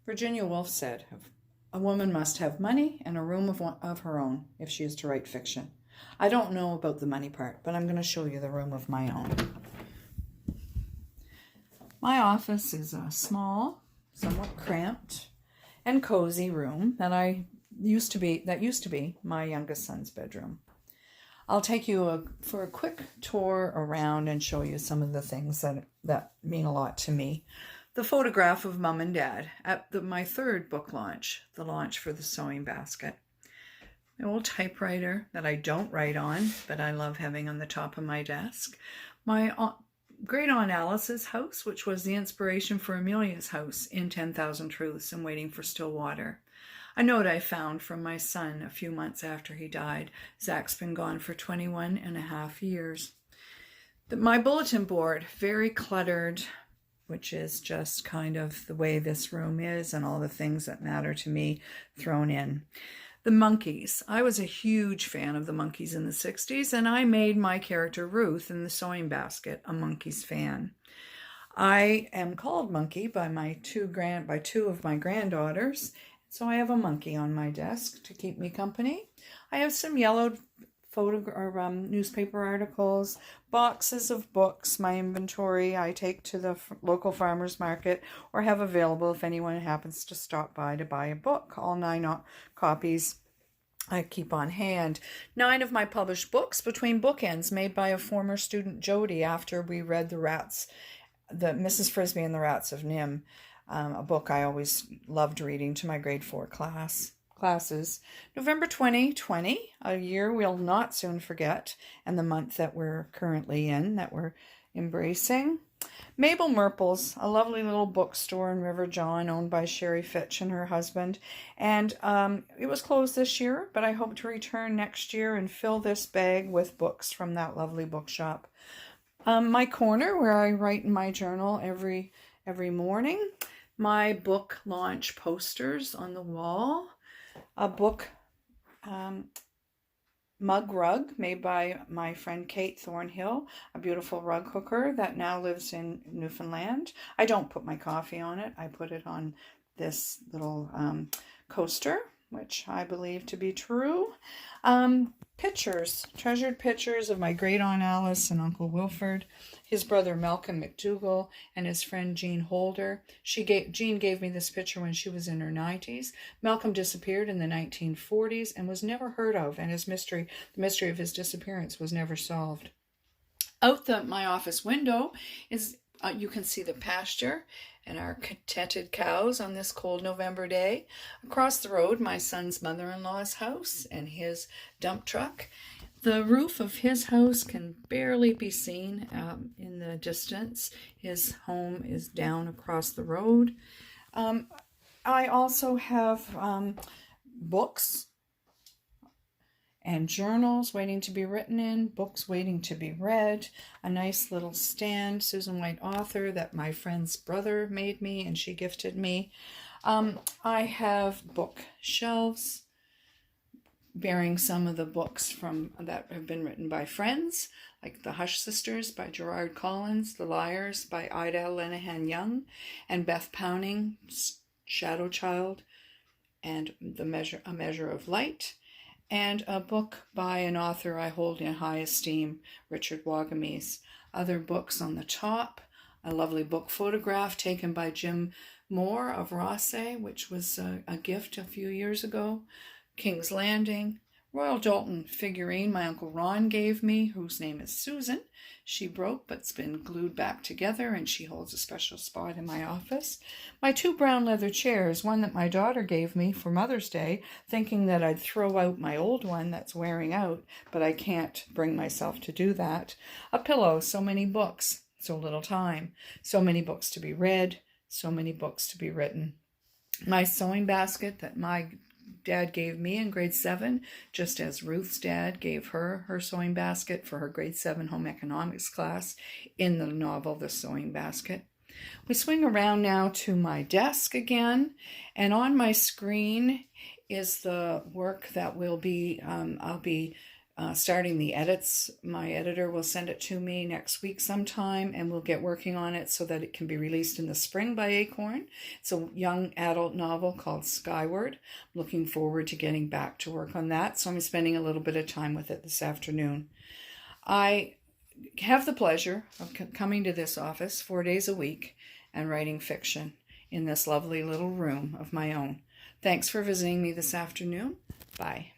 Virginia Woolf said, "A woman must have money and a room of her own if she is to write fiction." I don't know about the money part, but I'm going to show you the room of my own. My office is a small, somewhat cramped, and cozy room that used to be my youngest son's bedroom. I'll take you for a quick tour around and show you some of the things that mean a lot to me. The photograph of Mom and Dad at my third book launch, the launch for the Sewing Basket. My old typewriter that I don't write on, but I love having on the top of my desk. My great Aunt Alice's house, which was the inspiration for Amelia's house in 10,000 Truths and Waiting for Still Water. A note I found from my son a few months after he died. Zach's been gone for 21 and a half years. My bulletin board, very cluttered, which is just kind of the way this room is and all the things that matter to me thrown in. The Monkees. I was a huge fan of the Monkees in the 60s, and I made my character Ruth in the Sewing Basket a Monkees fan. I am called Monkey by two of my granddaughters, so I have a monkey on my desk to keep me company. I have some yellowed newspaper articles, boxes of books, my inventory I take to the local farmer's market or have available if anyone happens to stop by to buy a book. All 9 copies I keep on hand. 9 of my published books between bookends made by a former student, Jody, after we read the Mrs. Frisbee and the Rats of Nim, a book I always loved reading to my grade 4 classes. November 2020, a year we'll not soon forget, and the month that we're currently in, that we're embracing. Mabel Merple's, a lovely little bookstore in River John owned by Sherry Fitch and her husband. And it was closed this year, but I hope to return next year and fill this bag with books from that lovely bookshop. My corner where I write in my journal every morning. My book launch posters on the wall. A book mug rug made by my friend Kate Thornhill, a beautiful rug hooker that now lives in Newfoundland. I don't put my coffee on it. I put it on this little coaster, which I believe to be true. Treasured pictures of my great Aunt Alice and Uncle Wilford, his brother Malcolm McDougall, and his friend Jean Holder. Jean gave me this picture when she was in her 90s. Malcolm disappeared in the 1940s and was never heard of, and the mystery of his disappearance was never solved. Out my office window is you can see the pasture and our contented cows on this cold November day. Across the road, my son's mother-in-law's house and his dump truck. The roof of his house can barely be seen in the distance. His home is down across the road. I also have books and journals waiting to be written in, books waiting to be read, a nice little stand, Susan White author, that my friend's brother made me and she gifted me. I have bookshelves bearing some of the books that have been written by friends, like The Hush Sisters by Gerard Collins, The Liars by Ida Lenahan Young, and Beth Powning's Shadow Child, and A Measure of Light, and a book by an author I hold in high esteem, Richard Wagamese. Other books on the top, a lovely book photograph taken by Jim Moore of Rosse, which was a gift a few years ago, King's Landing, Royal Dalton figurine my Uncle Ron gave me, whose name is Susan. She broke but's been glued back together and she holds a special spot in my office. My 2 brown leather chairs, one that my daughter gave me for Mother's Day, thinking that I'd throw out my old one that's wearing out, but I can't bring myself to do that. A pillow, so many books, so little time, so many books to be read, so many books to be written. My sewing basket that my dad gave me in grade 7, just as Ruth's dad gave her sewing basket for her grade 7 home economics class in the novel The Sewing Basket. We swing around now to my desk again, and on my screen is the work that I'll be starting the edits. My editor will send it to me next week sometime, and we'll get working on it so that it can be released in the spring by Acorn. It's a young adult novel called Skyward. I'm looking forward to getting back to work on that, so I'm spending a little bit of time with it this afternoon. I have the pleasure of coming to this office 4 days a week and writing fiction in this lovely little room of my own. Thanks for visiting me this afternoon. Bye.